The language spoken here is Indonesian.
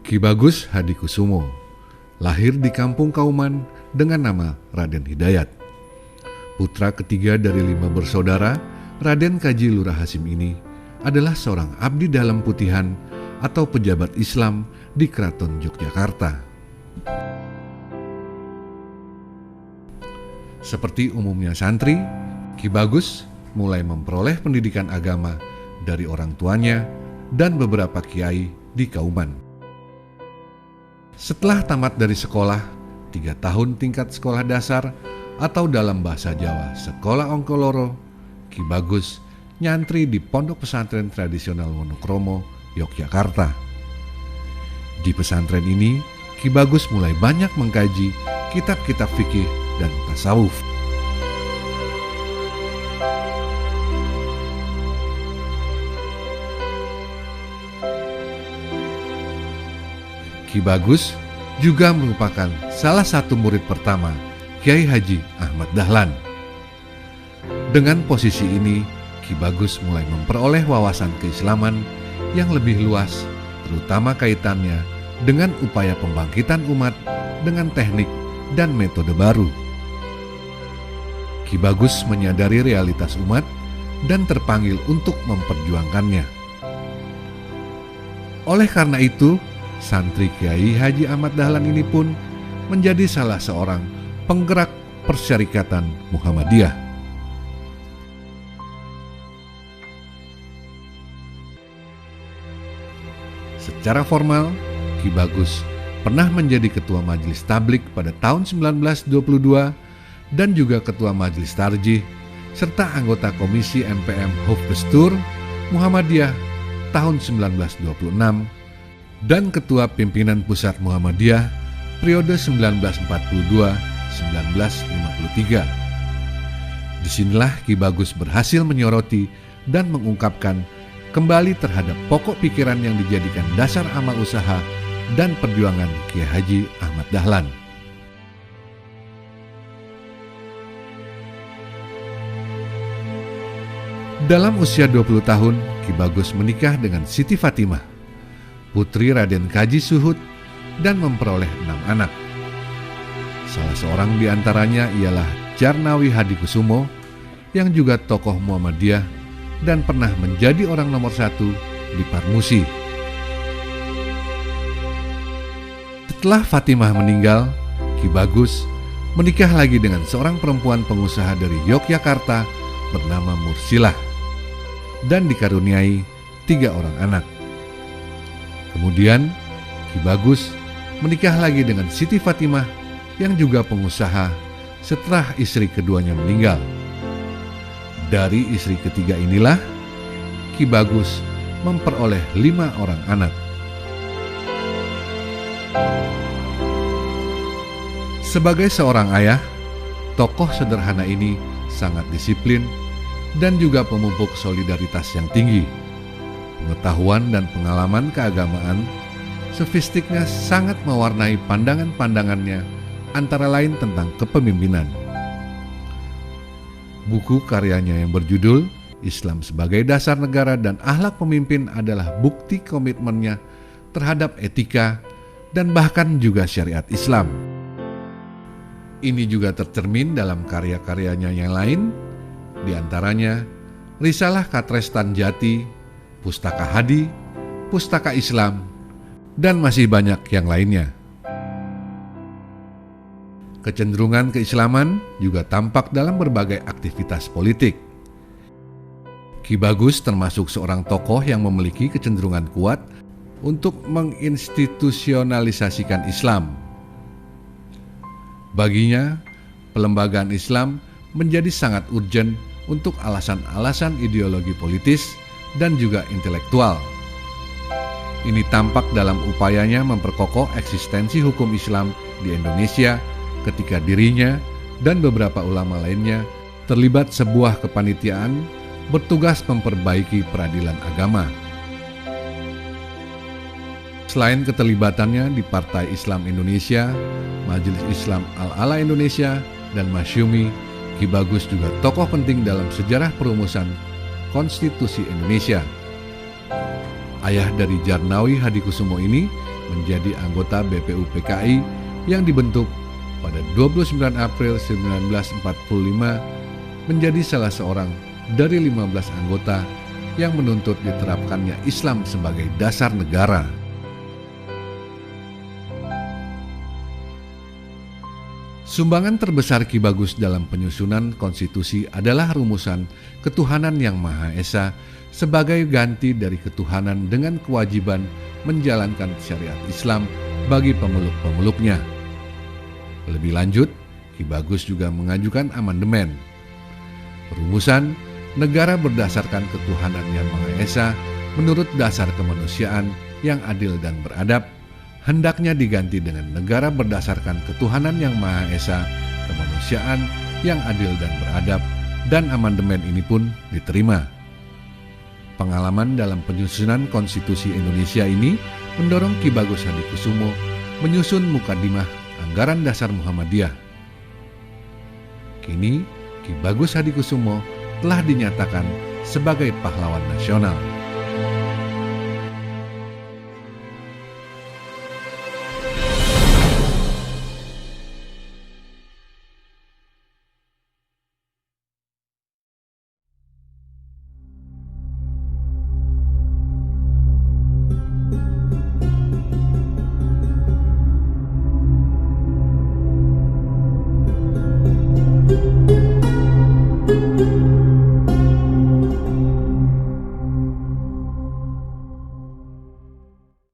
Ki Bagus Hadikusumo lahir di kampung Kauman dengan nama Raden Hidayat. Putra ketiga dari 5 bersaudara, Raden Kaji Lurah Hasim ini adalah seorang abdi dalam putihan atau pejabat Islam di Keraton Yogyakarta. Seperti umumnya santri, Ki Bagus mulai memperoleh pendidikan agama dari orang tuanya dan beberapa kiai di Kauman. Setelah tamat dari sekolah, 3 tahun tingkat sekolah dasar atau dalam bahasa Jawa Sekolah Ongkoloro, Ki Bagus nyantri di Pondok Pesantren Tradisional Wonokromo, Yogyakarta. Di pesantren ini, Ki Bagus mulai banyak mengkaji kitab-kitab fikih dan tasawuf. Ki Bagus juga merupakan salah satu murid pertama Kiai Haji Ahmad Dahlan. Dengan posisi ini, Ki Bagus mulai memperoleh wawasan keislaman yang lebih luas, terutama kaitannya dengan upaya pembangkitan umat dengan teknik dan metode baru. Ki Bagus menyadari realitas umat dan terpanggil untuk memperjuangkannya. Oleh karena itu, santri Kiai Haji Ahmad Dahlan ini pun menjadi salah seorang penggerak Persyarikatan Muhammadiyah. Secara formal, Ki Bagus pernah menjadi Ketua Majelis Tablik pada tahun 1922 dan juga Ketua Majelis Tarjih serta anggota Komisi MPM Hufbestur Muhammadiyah tahun 1926 dan Ketua Pimpinan Pusat Muhammadiyah periode 1942-1953. Disinilah Ki Bagus berhasil menyoroti dan mengungkapkan kembali terhadap pokok pikiran yang dijadikan dasar amal usaha dan perjuangan Kiai Haji Ahmad Dahlan. Dalam usia 20 tahun, Ki Bagus menikah dengan Siti Fatimah, putri Raden Kaji Suhud, dan memperoleh 6 anak. Salah seorang di antaranya ialah Jarnawi Hadikusumo yang juga tokoh Muhammadiyah dan pernah menjadi orang nomor 1 di Parmusi. Setelah Fatimah meninggal, Ki Bagus menikah lagi dengan seorang perempuan pengusaha dari Yogyakarta bernama Mursilah dan dikaruniai 3 orang anak. Kemudian Ki Bagus menikah lagi dengan Siti Fatimah yang juga pengusaha setelah istri keduanya meninggal. Dari istri ketiga inilah Ki Bagus memperoleh 5 orang anak. Sebagai seorang ayah, tokoh sederhana ini sangat disiplin dan juga pemupuk solidaritas yang tinggi. Pengetahuan dan pengalaman keagamaan sofistiknya sangat mewarnai pandangan-pandangannya, antara lain tentang kepemimpinan. Buku karyanya yang berjudul Islam sebagai Dasar Negara dan Akhlak Pemimpin adalah bukti komitmennya terhadap etika dan bahkan juga syariat Islam. Ini juga tercermin dalam karya-karyanya yang lain, di antaranya Risalah Katrestan Jati, Pustaka Hadi, Pustaka Islam, dan masih banyak yang lainnya. Kecenderungan keislaman juga tampak dalam berbagai aktivitas politik. Ki Bagus termasuk seorang tokoh yang memiliki kecenderungan kuat untuk menginstitusionalisasikan Islam. Baginya, pelembagaan Islam menjadi sangat urgen untuk alasan-alasan ideologi politis dan juga intelektual. Ini tampak dalam upayanya memperkokoh eksistensi hukum Islam di Indonesia ketika dirinya dan beberapa ulama lainnya terlibat sebuah kepanitiaan bertugas memperbaiki peradilan agama. Selain keterlibatannya di Partai Islam Indonesia, Majelis Islam Al-Ala Indonesia, dan Masyumi, Ki Bagus juga tokoh penting dalam sejarah perumusan Konstitusi Indonesia. Ayah dari Djarnawi Hadikusumo ini menjadi anggota BPUPKI yang dibentuk pada 29 April 1945, menjadi salah seorang dari 15 anggota yang menuntut diterapkannya Islam sebagai dasar negara. Sumbangan terbesar Ki Bagus dalam penyusunan konstitusi adalah rumusan ketuhanan yang Maha Esa sebagai ganti dari ketuhanan dengan kewajiban menjalankan syariat Islam bagi pemeluk-pemeluknya. Lebih lanjut, Ki Bagus juga mengajukan amandemen. Rumusan negara berdasarkan ketuhanan yang Maha Esa menurut dasar kemanusiaan yang adil dan beradab hendaknya diganti dengan negara berdasarkan ketuhanan yang Maha Esa, kemanusiaan yang adil dan beradab, dan amandemen ini pun diterima. Pengalaman dalam penyusunan Konstitusi Indonesia ini mendorong Ki Bagus Hadikusumo menyusun mukadimah Anggaran Dasar Muhammadiyah. Kini Ki Bagus Hadikusumo telah dinyatakan sebagai pahlawan nasional.